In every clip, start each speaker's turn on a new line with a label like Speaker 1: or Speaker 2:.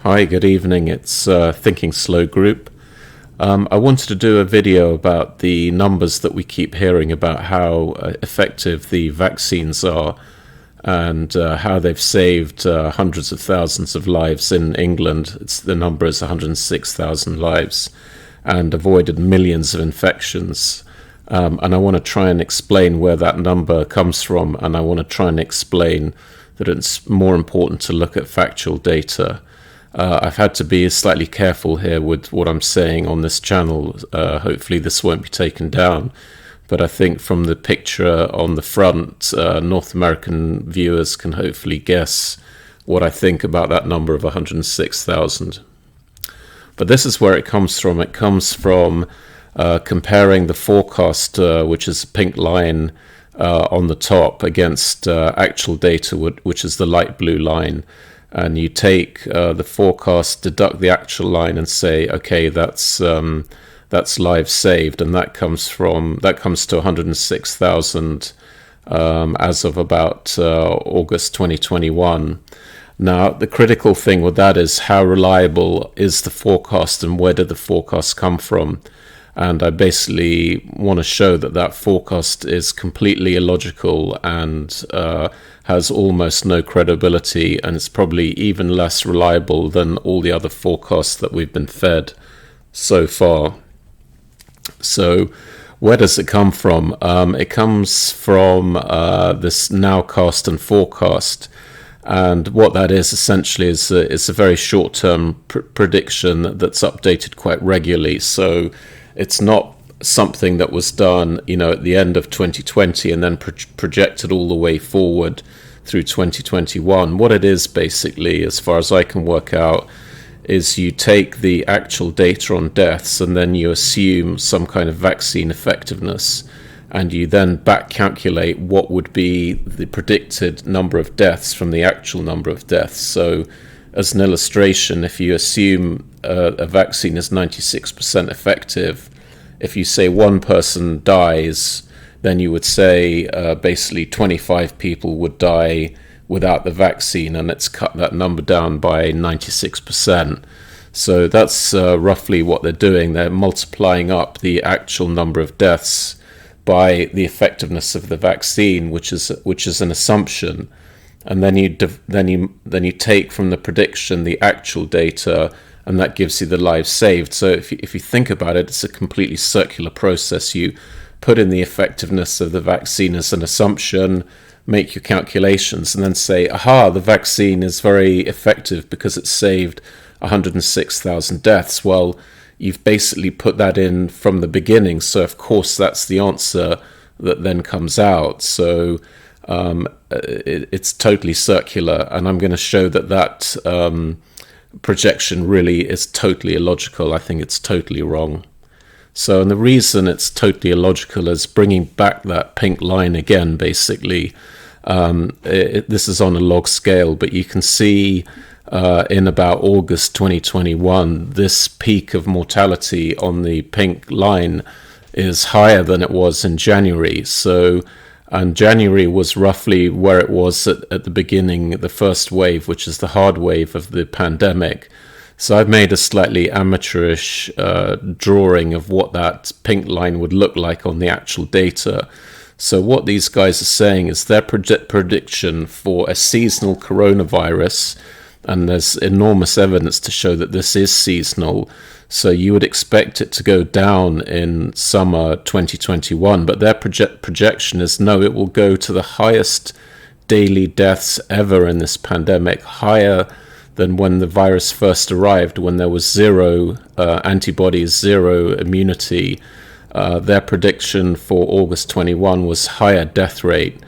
Speaker 1: Hi, good evening. It's Thinking Slow Group. I wanted to do a video about the numbers that we keep hearing about how effective the vaccines are and how they've saved hundreds of thousands of lives in England. The number is 106,000 lives and avoided millions of infections. And I want to try and explain where that number comes from, and I want to try and explain that it's more important to look at factual data. I've had to be slightly careful here with what I'm saying on this channel. Hopefully this won't be taken down. But I think from the picture on the front, North American viewers can hopefully guess what I think about that number of 106,000. But this is where it comes from. It comes from comparing the forecast, which is a pink line on the top, against actual data, which is the light blue line. And you take the forecast, deduct the actual line, and say, okay, that's lives saved, and that comes to 106,000 as of about August 2021. Now, the critical thing with that is how reliable is the forecast, and where did the forecast come from? And I basically want to show that that forecast is completely illogical and has almost no credibility, and it's probably even less reliable than all the other forecasts that we've been fed so far. So where does it come from? It comes from this nowcast and forecast. And what that is essentially is a very short-term prediction that's updated quite regularly. So it's not something that was done, at the end of 2020 and then projected all the way forward through 2021. What it is basically, as far as I can work out, is you take the actual data on deaths and then you assume some kind of vaccine effectiveness, and you then back calculate what would be the predicted number of deaths from the actual number of deaths. So as an illustration, if you assume a vaccine is 96% effective, if you say one person dies, then you would say basically 25 people would die without the vaccine, and it's cut that number down by 96%. So that's roughly what they're doing. They're multiplying up the actual number of deaths by the effectiveness of the vaccine, which is an assumption. And then you take from the prediction the actual data, and that gives you the lives saved. So if you think about it, it's a completely circular process. You put in the effectiveness of the vaccine as an assumption, make your calculations, and then say, aha, the vaccine is very effective because it saved 106,000 deaths. Well, you've basically put that in from the beginning. So of course that's the answer that then comes out. So it's totally circular, and I'm going to show that projection really is totally illogical. I think it's totally wrong. So, and the reason it's totally illogical is bringing back that pink line again, basically. This is on a log scale, but you can see in about August 2021, this peak of mortality on the pink line is higher than it was in January. So, and January was roughly where it was at the beginning, the first wave, which is the hard wave of the pandemic. So I've made a slightly amateurish drawing of what that pink line would look like on the actual data. So what these guys are saying is their prediction for a seasonal coronavirus, and there's enormous evidence to show that this is seasonal. So you would expect it to go down in summer 2021, but their projection is no, it will go to the highest daily deaths ever in this pandemic, higher than when the virus first arrived, when there was zero antibodies, zero immunity. Their prediction for August 21 was higher death rate.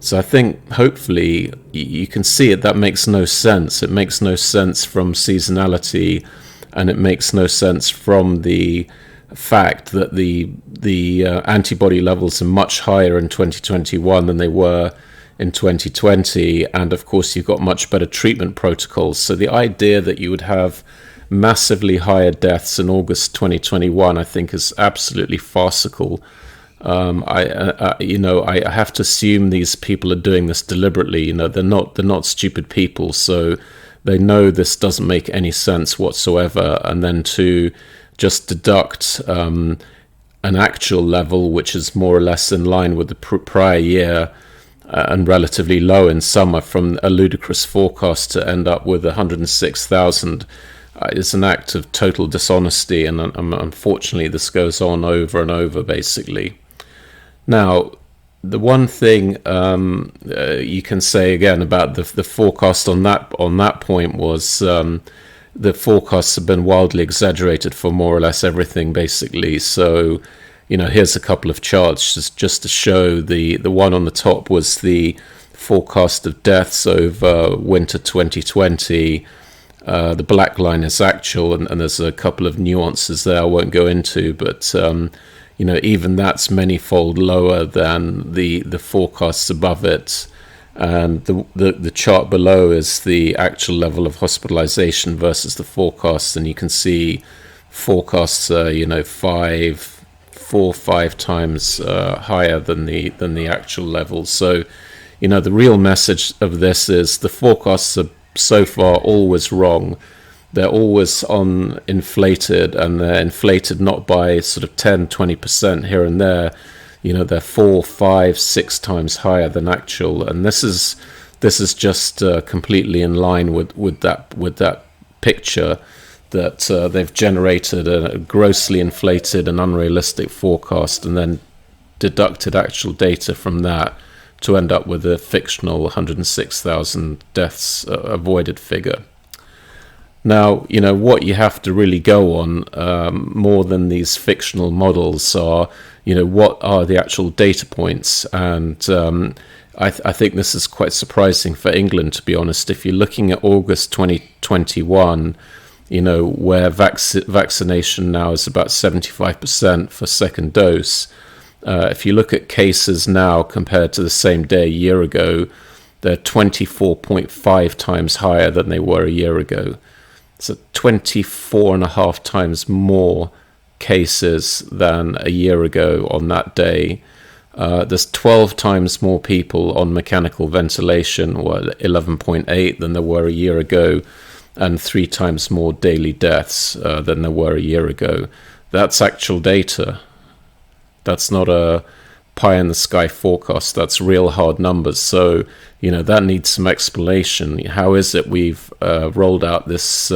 Speaker 1: So I think hopefully you can see it. That makes no sense. It makes no sense from seasonality, and it makes no sense from the fact that the antibody levels are much higher in 2021 than they were in 2020, and of course you've got much better treatment protocols. So the idea that you would have massively higher deaths in August 2021, I think, is absolutely farcical. I have to assume these people are doing this deliberately. They're not stupid people. So They know this doesn't make any sense whatsoever, and then to just deduct an actual level which is more or less in line with the prior year and relatively low in summer from a ludicrous forecast to end up with 106,000 is an act of total dishonesty, and unfortunately this goes on over and over basically. Now, the one thing you can say again about the forecast on that point was the forecasts have been wildly exaggerated for more or less everything basically. So, here's a couple of charts just to show. The one on the top was the forecast of deaths over winter 2020. The black line is actual, and there's a couple of nuances there I won't go into, but even that's manyfold lower than the forecasts above it. And the chart below is the actual level of hospitalization versus the forecasts, and you can see forecasts are 4-5 times higher than the actual level. So the real message of this is the forecasts are so far always wrong. They're always inflated, and they're inflated not by sort of 10-20% here and there. They're 4, 5, 6 times higher than actual, and this is just completely in line with that picture that they've generated a grossly inflated and unrealistic forecast, and then deducted actual data from that to end up with a fictional 106,000 deaths avoided figure. Now, what you have to really go on more than these fictional models are, what are the actual data points? And I think this is quite surprising for England, to be honest. If you're looking at August 2021, where vaccination now is about 75% for second dose, if you look at cases now compared to the same day a year ago, they're 24.5 times higher than they were a year ago. So 24.5 times more cases than a year ago on that day. There's 12 times more people on mechanical ventilation, 11.8 than there were a year ago, and 3 times more daily deaths than there were a year ago. That's actual data. That's not a pie-in-the-sky forecast. That's real hard numbers. So, that needs some explanation. How is it we've rolled out this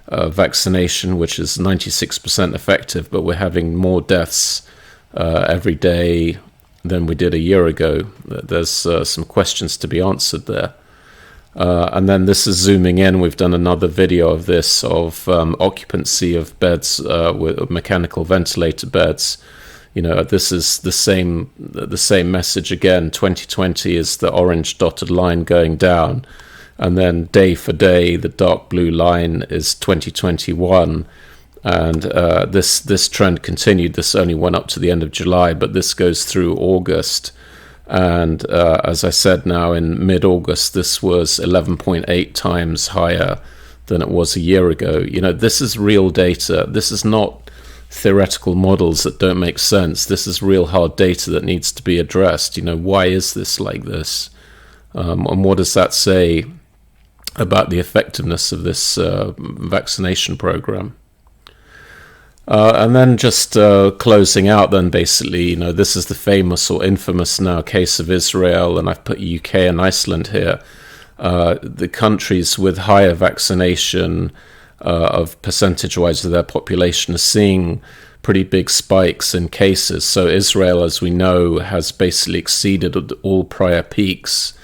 Speaker 1: vaccination, which is 96% effective, but we're having more deaths every day than we did a year ago? There's some questions to be answered there. And then this is zooming in. We've done another video of this, of occupancy of beds with mechanical ventilator beds. This is the same message again. 2020 is the orange dotted line going down, and then day for day the dark blue line is 2021, and this trend continued. This only went up to the end of July, but this goes through August, and as I said, now in mid-August this was 11.8 times higher than it was a year ago. This is real data. This is not theoretical models that don't make sense. This is real hard data that needs to be addressed. Why is this like this? And what does that say about the effectiveness of this vaccination program? And then just closing out then, basically, this is the famous or infamous now case of Israel, and I've put UK and Iceland here. The countries with higher vaccination of percentage-wise of their population are seeing pretty big spikes in cases. So Israel, as we know, has basically exceeded all prior peaks,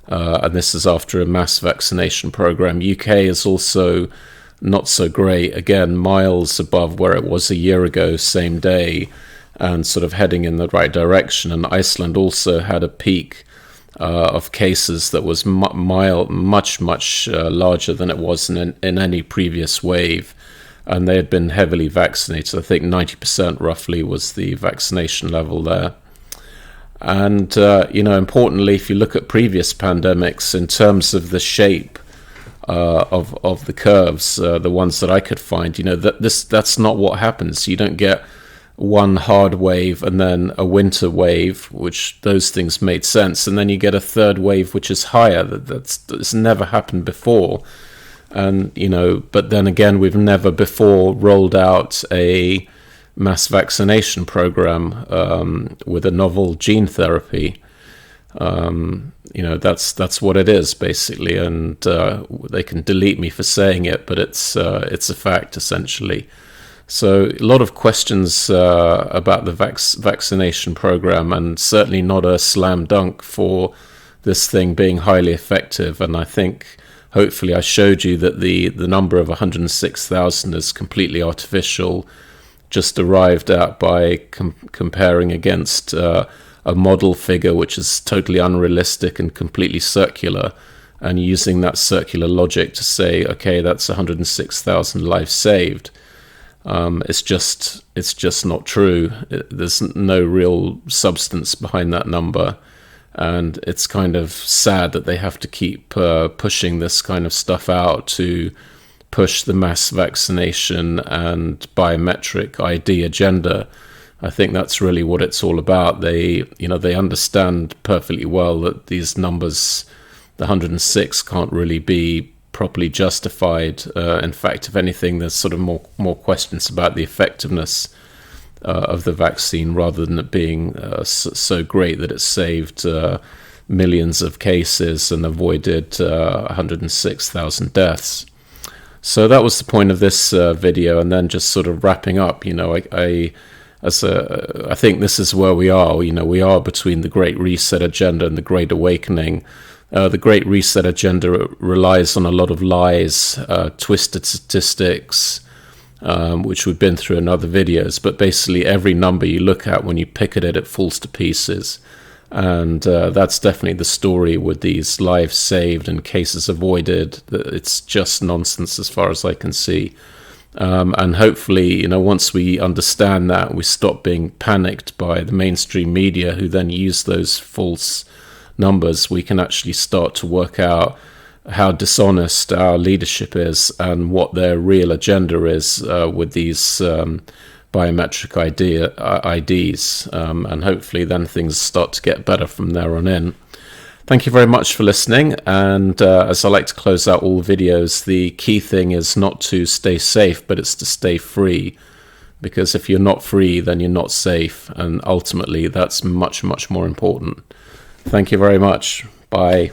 Speaker 1: and this is after a mass vaccination program. UK is also not so great, again, miles above where it was a year ago, same day, and sort of heading in the right direction. And Iceland also had a peak of cases that was much larger than it was in any previous wave, and they had been heavily vaccinated. I think 90% roughly was the vaccination level there. And importantly, if you look at previous pandemics in terms of the shape of the curves, the ones that I could find, that's not what happens. You don't get one hard wave and then a winter wave, which those things made sense, and then you get a third wave which is higher. That's never happened before. And, but then again, we've never before rolled out a mass vaccination program with a novel gene therapy. That's what it is, basically. And they can delete me for saying it, but it's a fact, essentially. So a lot of questions about the vaccination program, and certainly not a slam dunk for this thing being highly effective. And I think hopefully I showed you that the number of 106,000 is completely artificial, just arrived at by comparing against a model figure which is totally unrealistic and completely circular, and using that circular logic to say, okay, that's 106,000 lives saved. It's just not true. There's no real substance behind that number. And it's kind of sad that they have to keep pushing this kind of stuff out to push the mass vaccination and biometric ID agenda. I think that's really what it's all about. They understand perfectly well that these numbers, the 106, can't really be properly justified. In fact, if anything, there's sort of more questions about the effectiveness of the vaccine, rather than it being so great that it saved millions of cases and avoided 106,000 deaths. So that was the point of this video. And then just sort of wrapping up, I think this is where we are. We are between the Great Reset agenda and the Great Awakening. The Great Reset agenda relies on a lot of lies, twisted statistics, which we've been through in other videos. But basically every number you look at, when you pick at it, it falls to pieces. And that's definitely the story with these lives saved and cases avoided. It's just nonsense as far as I can see. And hopefully, once we understand that, we stop being panicked by the mainstream media, who then use those false numbers, we can actually start to work out how dishonest our leadership is and what their real agenda is with these biometric IDs. And hopefully then things start to get better from there on in. Thank you very much for listening. And as I like to close out all videos, the key thing is not to stay safe, but it's to stay free. Because if you're not free, then you're not safe. And ultimately, that's much, much more important. Thank you very much. Bye.